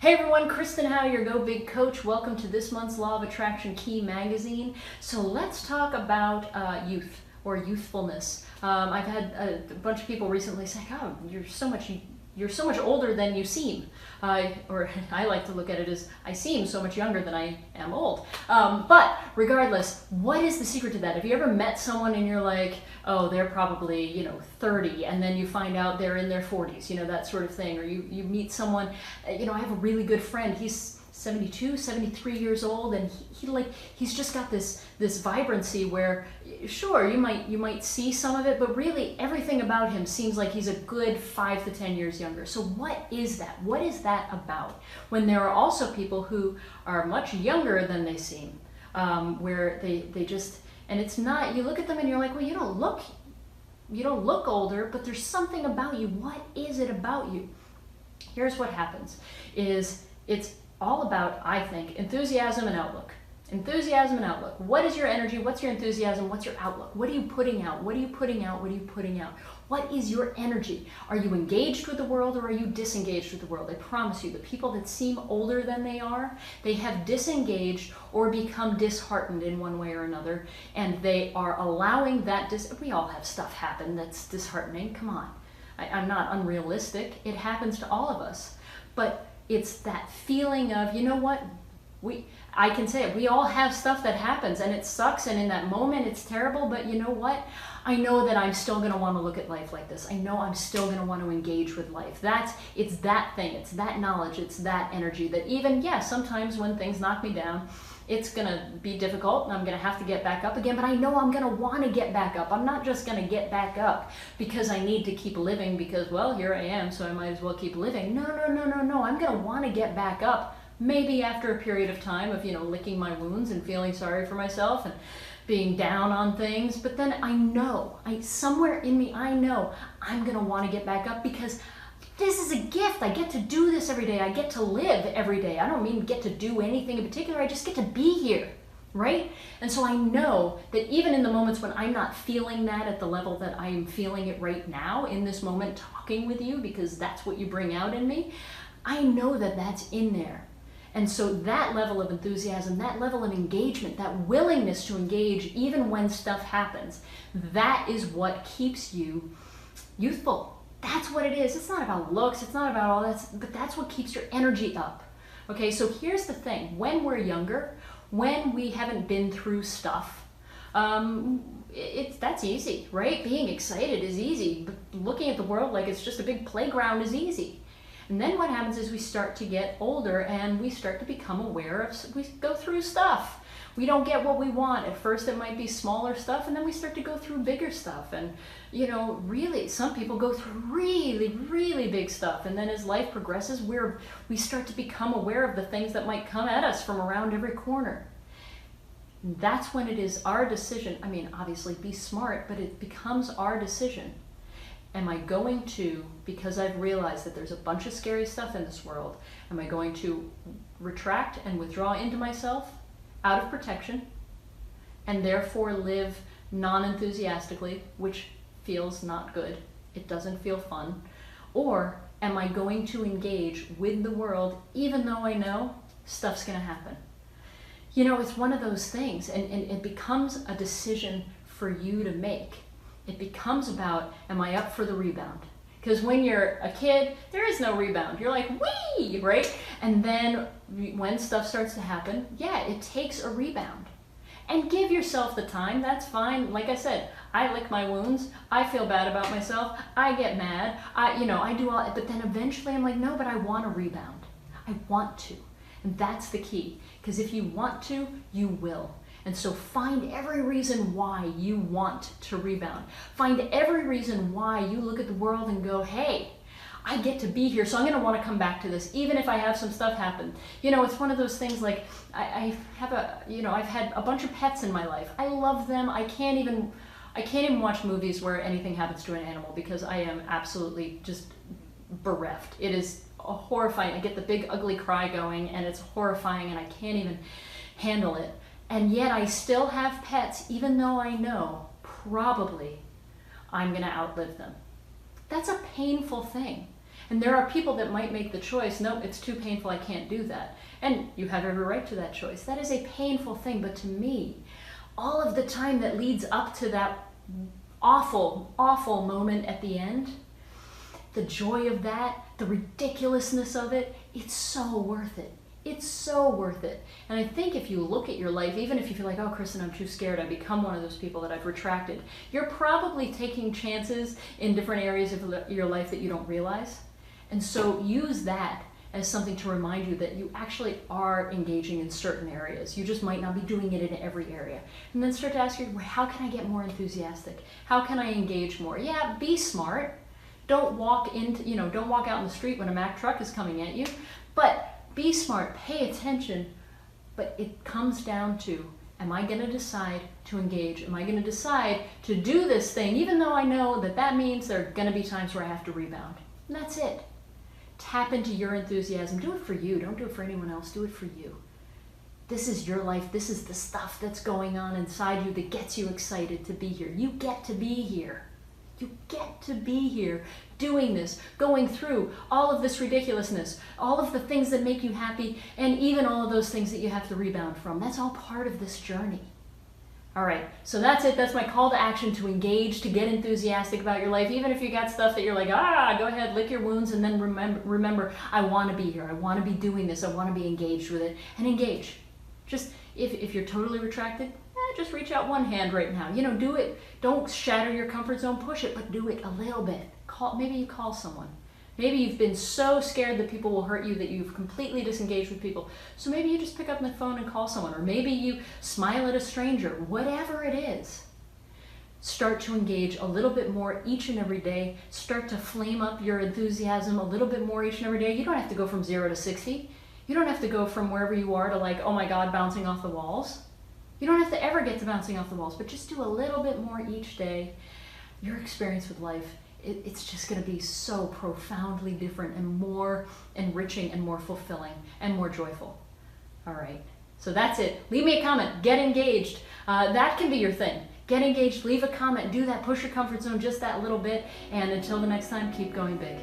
Hey everyone, Kristen Howe, your Go Big coach. Welcome to this month's Law of Attraction Key magazine. So let's talk about youth or youthfulness. I've had a bunch of people recently say, "Oh, you're so much older than you seem." Or I like to look at it as I seem so much younger than I am old. But regardless, what is the secret to that? Have you ever met someone and you're like, oh, they're probably, 30, and then you find out they're in their 40s, that sort of thing. Or you meet someone, I have a really good friend. He's 72, 73 years old, and he's just got this vibrancy where, sure, you might see some of it, but really everything about him seems like he's a good 5 to 10 years younger. So what is that? What is that about? When there are also people who are much younger than they seem, where they just, and it's not, you look at them and you're like, well, you don't look older, but there's something about you. What is it about you? Here's what happens, is it's all about, I think, enthusiasm and outlook. Enthusiasm and outlook. What is your energy? What's your enthusiasm? What's your outlook? What are you putting out? What are you putting out? What are you putting out? What is your energy? Are you engaged with the world or are you disengaged with the world? I promise you, the people that seem older than they are, they have disengaged or become disheartened in one way or another, and they are allowing that we all have stuff happen that's disheartening. Come on. I'm not unrealistic. It happens to all of us. But it's that feeling of, you know what, I can say it, we all have stuff that happens and it sucks, and in that moment it's terrible, but you know what? I know that I'm still going to want to look at life like this. I know I'm still going to want to engage with life. It's that thing, it's that knowledge, it's that energy that even, sometimes when things knock me down, it's going to be difficult and I'm going to have to get back up again, but I know I'm going to want to get back up. I'm not just going to get back up because I need to keep living because, well, here I am, so I might as well keep living. No. I'm going to want to get back up, maybe after a period of time of, licking my wounds and feeling sorry for myself and being down on things. But then I know, somewhere in me, I know I'm going to want to get back up because this is a gift. I get to do this every day. I get to live every day. I don't mean get to do anything in particular. I just get to be here, right? And so I know that even in the moments when I'm not feeling that at the level that I am feeling it right now in this moment talking with you, because that's what you bring out in me, I know that that's in there. And so that level of enthusiasm, that level of engagement, that willingness to engage even when stuff happens, that is what keeps you youthful. That's what it is. It's not about looks, it's not about all that, but that's what keeps your energy up. Okay, so here's the thing. When we're younger, when we haven't been through stuff, that's easy, right? Being excited is easy. But looking at the world like it's just a big playground is easy. And then what happens is we start to get older and we start to become aware of, we go through stuff. We don't get what we want. At first it might be smaller stuff, and then we start to go through bigger stuff. And, really, some people go through really, really big stuff. And then as life progresses, we start to become aware of the things that might come at us from around every corner. And that's when it is our decision. I mean, obviously be smart, but it becomes our decision. Am I going to, because I've realized that there's a bunch of scary stuff in this world, am I going to retract and withdraw into myself out of protection and therefore live non-enthusiastically, which feels not good, it doesn't feel fun? Or am I going to engage with the world even though I know stuff's going to happen? It's one of those things, and it becomes a decision for you to make. It becomes about, am I up for the rebound? Because when you're a kid, there is no rebound. You're like, wee, right? And then when stuff starts to happen, it takes a rebound. And give yourself the time, that's fine. Like I said, I lick my wounds. I feel bad about myself. I get mad. I do all, but then eventually I'm like, no, but I want a rebound. I want to. And that's the key. Because if you want to, you will. And so find every reason why you want to rebound. Find every reason why you look at the world and go, hey, I get to be here, so I'm going to want to come back to this, even if I have some stuff happen. It's one of those things like I've had a bunch of pets in my life. I love them. I can't even watch movies where anything happens to an animal because I am absolutely just bereft. It is horrifying. I get the big ugly cry going and it's horrifying and I can't even handle it. And yet I still have pets, even though I know probably I'm going to outlive them. That's a painful thing. And there are people that might make the choice, nope, it's too painful, I can't do that. And you have every right to that choice. That is a painful thing, but to me, all of the time that leads up to that awful, awful moment at the end, the joy of that, the ridiculousness of it, it's so worth it. It's so worth it. And I think if you look at your life, even if you feel like, oh, Kristen, I'm too scared, I become one of those people that I've retracted, you're probably taking chances in different areas of your life that you don't realize. And so use that as something to remind you that you actually are engaging in certain areas. You just might not be doing it in every area. And then start to ask yourself, how can I get more enthusiastic? How can I engage more? Yeah, be smart. Don't walk out in the street when a Mack truck is coming at you, but be smart, pay attention. But it comes down to, am I going to decide to engage? Am I going to decide to do this thing, even though I know that that means there are going to be times where I have to rebound? And that's it. Tap into your enthusiasm. Do it for you. Don't do it for anyone else. Do it for you. This is your life. This is the stuff that's going on inside you that gets you excited to be here. You get to be here. You get to be here doing this, going through all of this ridiculousness, all of the things that make you happy, and even all of those things that you have to rebound from. That's all part of this journey. All right, so that's it. That's my call to action, to engage, to get enthusiastic about your life. Even if you got stuff that you're like, go ahead, lick your wounds, and then remember, I want to be here. I want to be doing this. I want to be engaged with it. And engage. Just, if you're totally retracted, just reach out one hand right now. Do it. Don't shatter your comfort zone, push it, but do it a little bit. Maybe you call someone. Maybe you've been so scared that people will hurt you that you've completely disengaged with people. So maybe you just pick up the phone and call someone, or maybe you smile at a stranger. Whatever it is, start to engage a little bit more each and every day. Start to flame up your enthusiasm a little bit more each and every day. You don't have to go from 0 to 60. You don't have to go from wherever you are to like, oh my God, bouncing off the walls. You don't have to ever get to bouncing off the walls, but just do a little bit more each day. Your experience with life, it's just going to be so profoundly different and more enriching and more fulfilling and more joyful. All right, so that's it. Leave me a comment. Get engaged. That can be your thing. Get engaged. Leave a comment. Do that. Push your comfort zone just that little bit. And until the next time, keep going big.